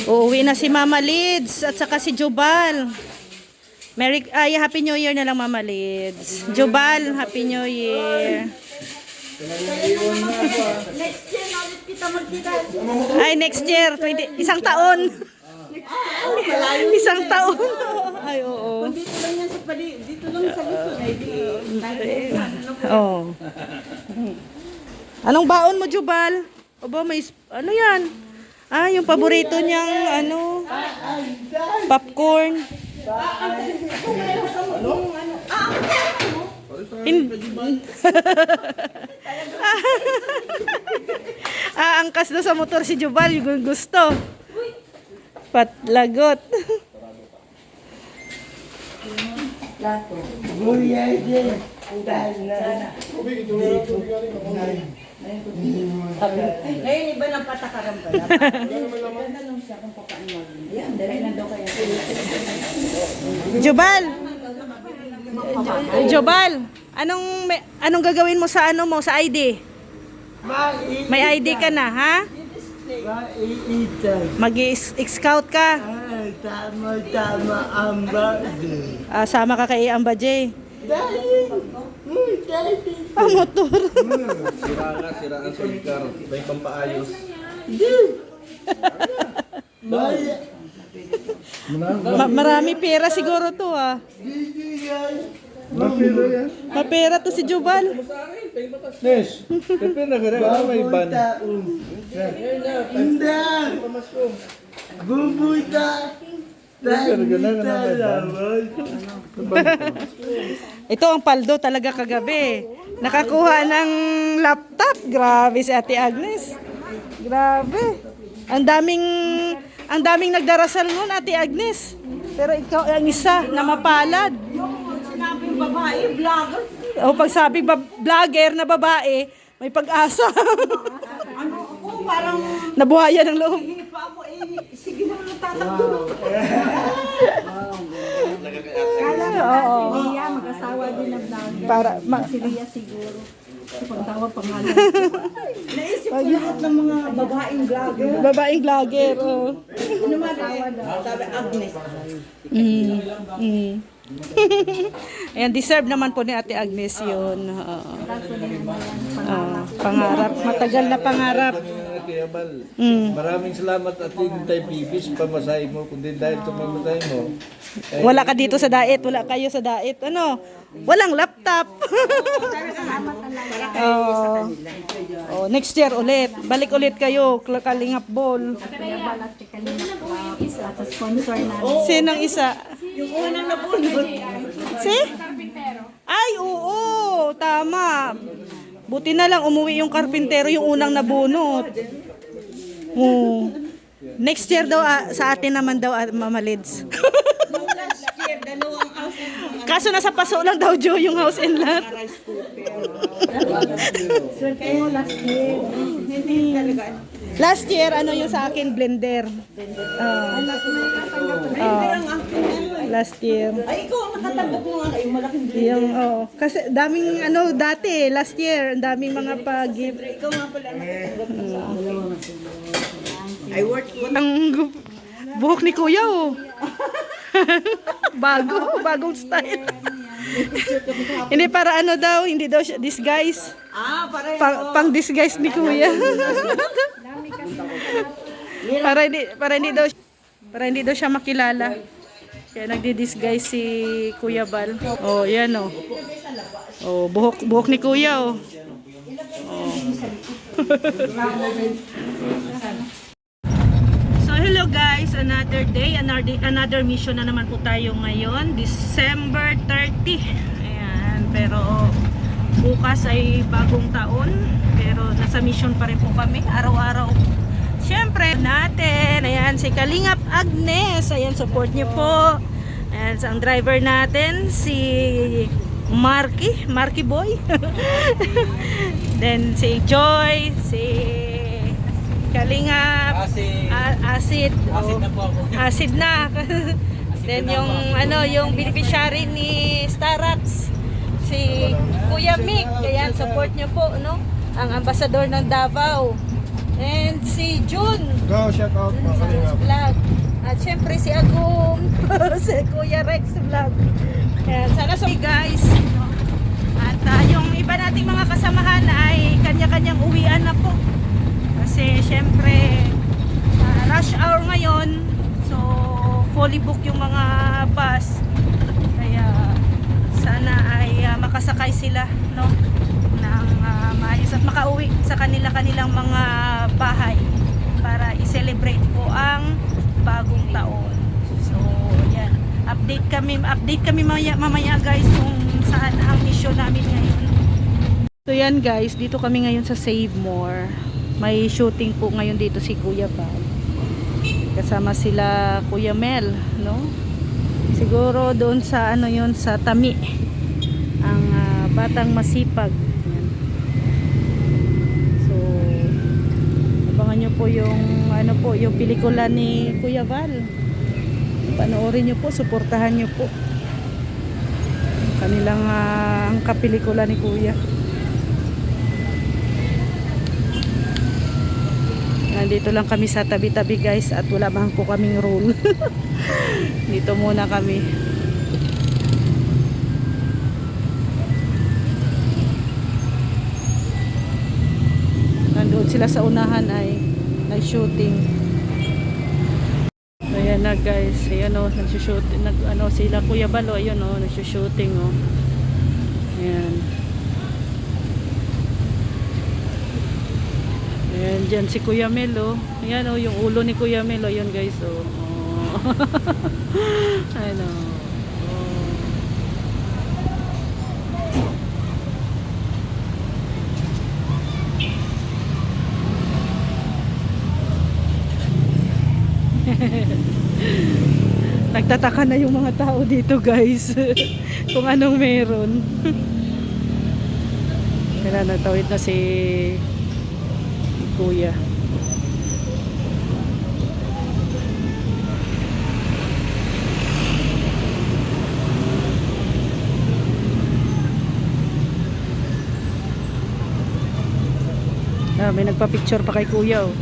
Uuwi na si Mama Lids at saka si Jubal. Happy New Year na lang Mama Lids. Jubal, Happy New Year. Next year na ulit kita magkita. Ay, next year, isang taon. Isang taon. Ay, oo. Kung dito lang yan sa dito lang sa Luzon ay di. Oo. Anong baon mo, Jubal? Aba, may ano yan? Yung paborito niyang popcorn. Angkas na sa motor si Jubal, yung gusto. Patlagot. Ngayon iba ng patakaran pala. Tanong siya kung paano. Ayan, dali na daw kaya. Jubal, anong gagawin mo sa sa ID? May ID ka na, ha? Mag-scout ka. Tama amba. Sama ka kay Amba J. Motor. Sira ang sidecar. May pampaayos. Marami pera siguro to, Mapiro yan. Mapera to si Jubal. Nes, tapi nagara may ban. Hindi. Bubuta. Ito ang paldo talaga kagabi. Nakakuha ng laptop. Grabe si Ate Agnes. Grabe. Ang daming nagdarasal noon, Ate Agnes. Pero ikaw ang isa na mapalad. Sinabing babae, vlogger. O pag sabi vlogger na babae, may pag-asa. Ano ako, parang Nabuhayan ng loob. hipa ako sige na tatakbo. Kala ko si Lia, mag-asawa din na vlogger. Si Lia siguro. Sa pagtawag pangalan. Naisip ko lahat ng mga babaeng vlogger. Babaeng vlogger. Ano man tawag daw? Sabi Agnes. Ayan, deserve naman po ni Ate Agnes yun. Pangarap. Matagal na pangarap. Kaya Bal, maraming salamat at yung tayo bibis pamasahe mo. Kundi dahil sa pamasahe mo. Wala ka dito sa diet. Wala kayo sa diet. Walang laptop. Next year ulit. Balik ulit kayo. Kalingap ball. Sa sponsor namin. Sinong isa? Yung unang nabunod. Si? Ay, oo. Tama. Buti na lang umuwi yung karpintero yung unang nabunot. Next year daw, sa atin naman daw, Mama Lids. Last year, dalawang house and Kaso nasa paso lang daw, Joe, yung house and lot. so kayo last year. Hindi talaga. Last year, yung sa akin, blender. Last year. Ay, ikaw ang nakatanggap mo nga yung malaking Yung, kasi daming, dati, last year, ang daming mga pag-gift. ikaw nga pala ang nakatanggap mo sa I work with Ang buhok ni Kuya, bagong style. Hindi para daw, hindi daw siya disguise. para Pang disguise ni Kuya. para hindi daw siya makilala. Kaya nagdi-disguise si Kuya Bal. Yan buhok ni Kuya, So hello guys, another day, another mission na naman po tayo ngayon, December 30. Ayan, pero bukas ay bagong taon, pero nasa mission pa rin po kami, araw-araw. Siyempre natin, ayan si Kalingap Agnes, ayan support niyo po. Ayan ang driver natin, si Marky Boy. Then si Joy, si Kalingap, acid na po ako. Acid na. Then yung beneficiary ni Starax, si Kuya Mick, ayan support niyo po, ang ambassador ng Davao. And si June. Go, shout out mga kalingap. Vlog. At syempre si Agong. Si Kuya Rex Vlog. Ayan, sana so guys. No? At yung iba nating mga kasamahan ay kanya-kanyang uwian na po. Kasi syempre rush hour ngayon. So fully book yung mga bus. Kaya sana ay makasakay sila, no, ng maayos at makauwi sa kanilang mga bahay para i-celebrate po ang bagong taon. So yan, update kami mamaya guys kung saan ang mission namin ngayon. So yan guys, dito kami ngayon sa Save More. May shooting po ngayon dito si Kuya Val. Kasama sila Kuya Mel, no? Siguro doon sa ano yon, sa Tami, ang batang masipag. Yan. So abangan nyo po yung ano po, yung pelikula ni Kuya Val. Panoorin nyo po, suportahan nyo po kanilang ang kapelikula ni Kuya. Nandito lang kami sa tabi-tabi guys at wala bang po kaming roll. Dito muna kami. Nandoon sila sa unahan ay nag-shooting. Ayan na guys, ayan o, nag-shooting, ano sila Kuya Balo, ayan o, nag-shooting o. Ayan. Ayan, dyan si Kuya Mel, oh. Ayan, oh, yung ulo ni Kuya Mel, oh. Yun, guys, oh. Oh. Ayan, oh. Nagtataka na yung mga tao dito, guys. Kung anong meron. Kaya natawid na si Kuya. May nagpa-picture pa kay Kuya, oh.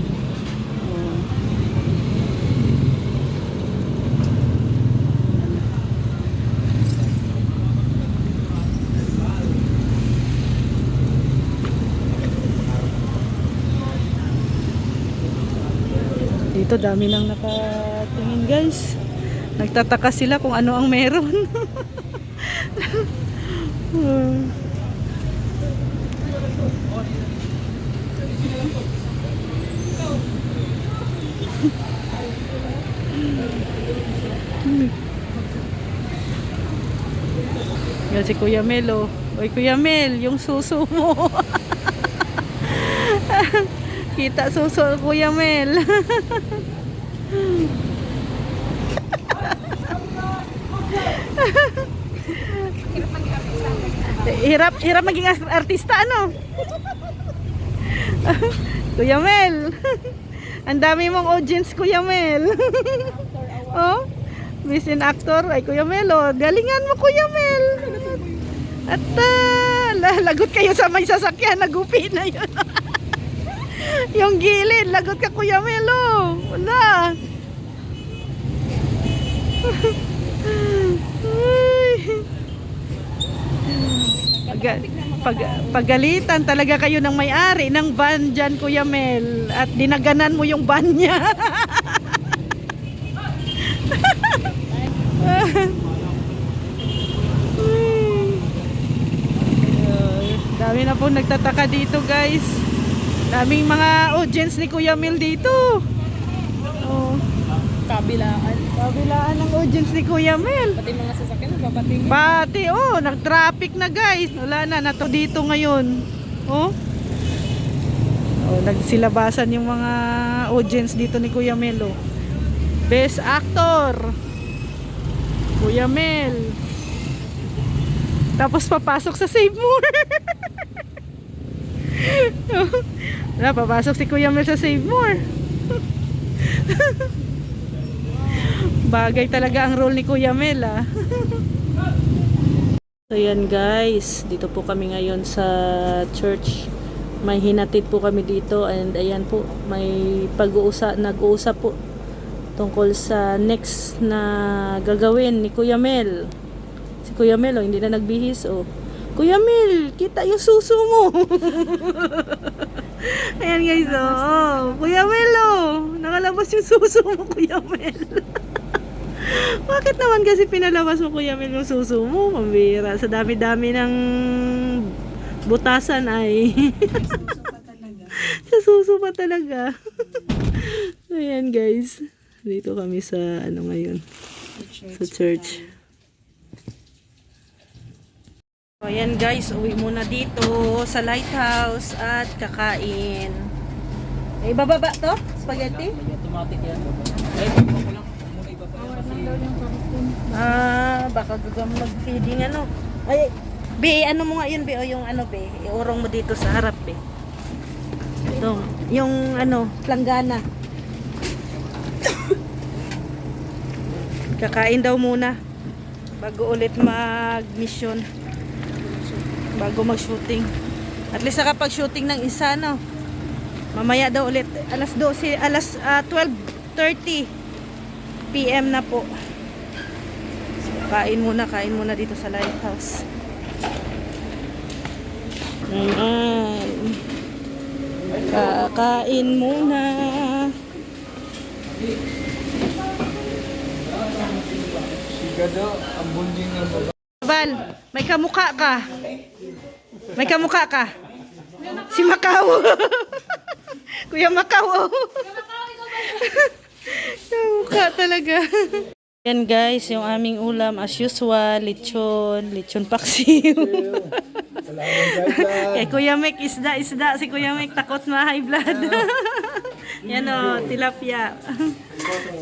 Dito dami nang nakatingin guys. Nagtataka sila kung ano ang meron. Yan si Kuya Mel, oh. Oy Kuya Mel, yung suso mo. Kita suso Kuya Mel. Hirap maging artista, ano? Kuya Mel. Ang dami mong audience, Kuya Mel. Oh, Miss and Actor. Ay, Kuya Mel, oh. Galingan mo, Kuya Mel. At lagot kayo sa may sasakyan. Nagupi na yun. Yung gilid, lagot ka Kuya Melo. Wala. Pagalitan talaga kayo ng may-ari ng van dyan, Kuya Mel. At dinaganan mo yung van niya. Dami na po nagtataka dito, guys. Daming mga audience ni Kuya Mel dito. Oh. Kabilaan ng audience ni Kuya Mel. Pati mga sasakyan nababatingin. Pati, oh, nag-traffic na guys. Wala na, nato dito ngayon. Oh. Oh, nagsilabasan yung mga audience dito ni Kuya Mel, oh. Best Actor. Kuya Mel. Tapos papasok sa Save More. Wala, papasok si Kuya Mel sa Save More. Bagay talaga ang role ni Kuya Mel, ah. So yan guys, dito po kami ngayon sa church may hinatid po kami dito and ayan po, may nag-uusap po tungkol sa next na gagawin ni Kuya Mel. Si Kuya Mel, hindi na nagbihis. Kuya Mel, kita yung suso mo. Ayan guys, Kuya Mel, nakalabas yung suso mo, Kuya Mel. Bakit naman kasi pinalabas mo, Kuya Mel, yung suso mo? Mambira, sa dami-dami ng butasan ay sa suso pa talaga. Ayan guys, dito kami sa ngayon, sa church. Ayan guys, uwi muna dito sa lighthouse at kakain. Ibababa to? Spaghetti? Automatic yan. Baka gagawin mag-feeding Ay, Be, ano mo nga yun, Be? O yung Be? Iurong mo dito sa harap, Be. Ito, yung planggana. Kakain daw muna bago ulit mag-mission. Bago mag-shooting. At least nakapag-shooting ng isa, Mamaya daw ulit. Alas 12:30 PM na po. So, kain muna dito sa lighthouse. Ayan. Kakain muna. Sigado, ang bunjing ng babae. Val, may kamukha ka. May kamukha ka. Si Macau. Kuya Macau. Kamukha talaga. Yan guys, yung aming ulam as usual, lechon paksiw. Kay Kuya Mek, isda. Si Kuya Mek takot ma-high blood. Yan tilapia.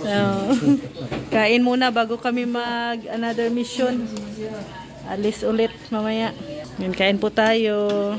So, kain muna bago kami mag another mission. Alis ulit mamaya. Yan, kain po tayo.